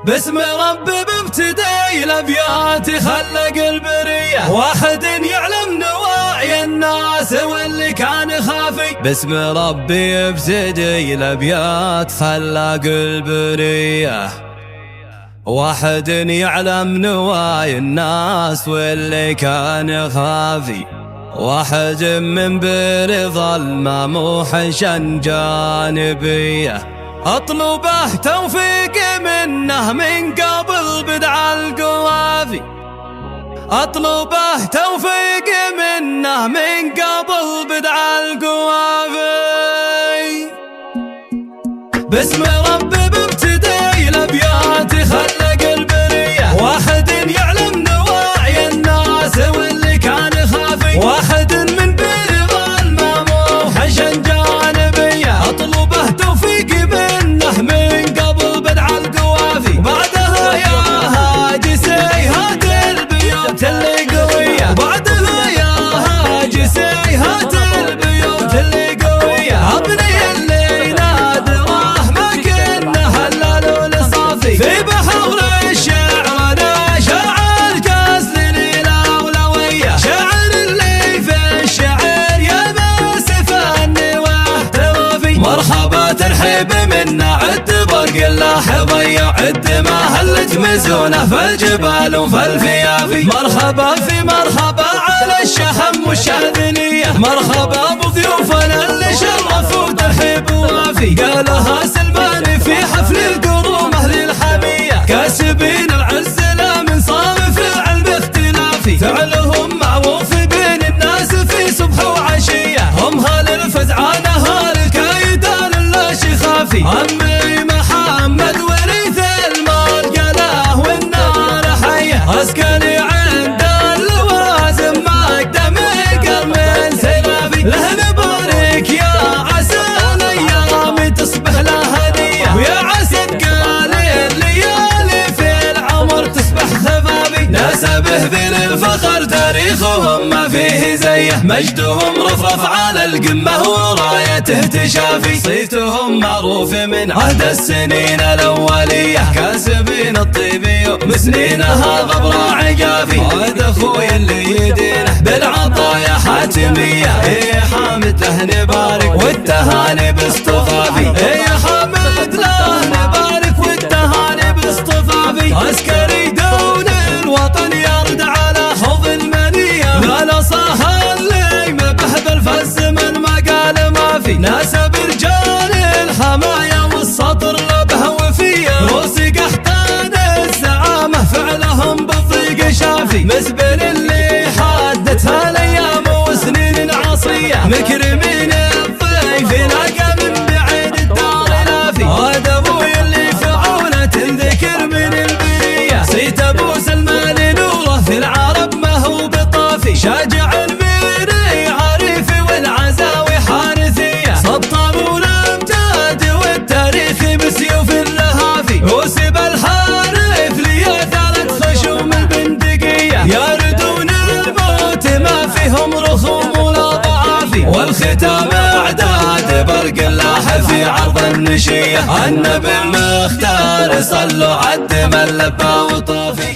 باسم ربي بابتدي الابيات خلق البريه، واحد يعلم نواعي الناس واللي كان خافي. باسم ربي ابتدي الابيات خلق البريه، واحد يعلم نوايا الناس واللي كان خافي. واحد من بر ظلمة موحشا جانبيه، اطلبه توفيق منه من قبل بدع القوافي. اطلبه توفيق منه من قبل بدع القوافي. باسم ربي بابتدي الابيات خلق البريه، واحد يعلم نواعي الناس واللي كان خافي. واحد من بر ظلمة موحشا جانبيه، اطلبه توفيق منه من قبل بدع القوافي. بعدها يا هاجسي هات البيوت اللي قويه، بعدها يا هاجسي هات البيوت اللي قويه. ابني اللي نادره ما كنا هلال لصافي، في بحر الشعر انا شاعر كسر الاولويه. شاعر اللي في الشعر يا بس فني واحترافي. مرحبا ترحيب منا عد برق اللاحظيه، عد ما هلت مزونه في الجبال وفي الفيافي. مرحبا في مرحبا على الشهم والشاذليه، مرحبا بضيوفنا اللي شرفوا ترحيب وافي. قالها سلمان في حفل القروم اهل الحميه، كاسبين العز لا من صارف فعل باختلافي. فعلهم معروف بين الناس في صبح وعشيه، هم هال الفزعان هال الكايدان لا شخافي. عمي محمد ورث المال قاله والنار حيه، اسكني عند اللوازم ما اقدم من سلافي. له نبارك يا عسى الايام تصبح له هديه، ويا عسى تقال الليالي في العمر تصبح خفافي. ناسبه ذي الفخر تاريخهم ما فيه زيه، مجدهم رفرف على القمه ورايته تشافي. صيتهم معروف من عهد السنين الاوليه، كاسبين الطيبي مسنينها غبره عقافي. عاد اخوي اللي يدينه بالعطايا حاتميه، اي حامد له نبارك والتهاني باصطفافي. اي حامد له نبارك والتهاني باصطفافي. عسكري دون الوطن يرد على حوض المنيه، لا صاها اللي ما به بالفز من ما قال ما في. ناسب رجال الحمايا والسطر لبه وفيه، روسي قحطان الزعامه فعلهم بالضيق شافي. مزبل اللي حادتها الايام وسنين عصيه، مكرمين الضيف لاقى من بعيد الدار لافي. عاد ابوي اللي فعوله تنذكر من البريه، صيت ابو سلمان نوره في العرب ما هو بطافي. شاجع الميري عريفي والعزاوي حارثيه، سطر والامجاد والتاريخ بسيوف اللهافي. وسب الحارث لي 3 خشوم البندقيه، يردون الموت ما فيهم رخوم ولا ضعافي. والختام اعداد برق الله في عرض النشيه، النبي المختار صلوا عد من لبى وطافي.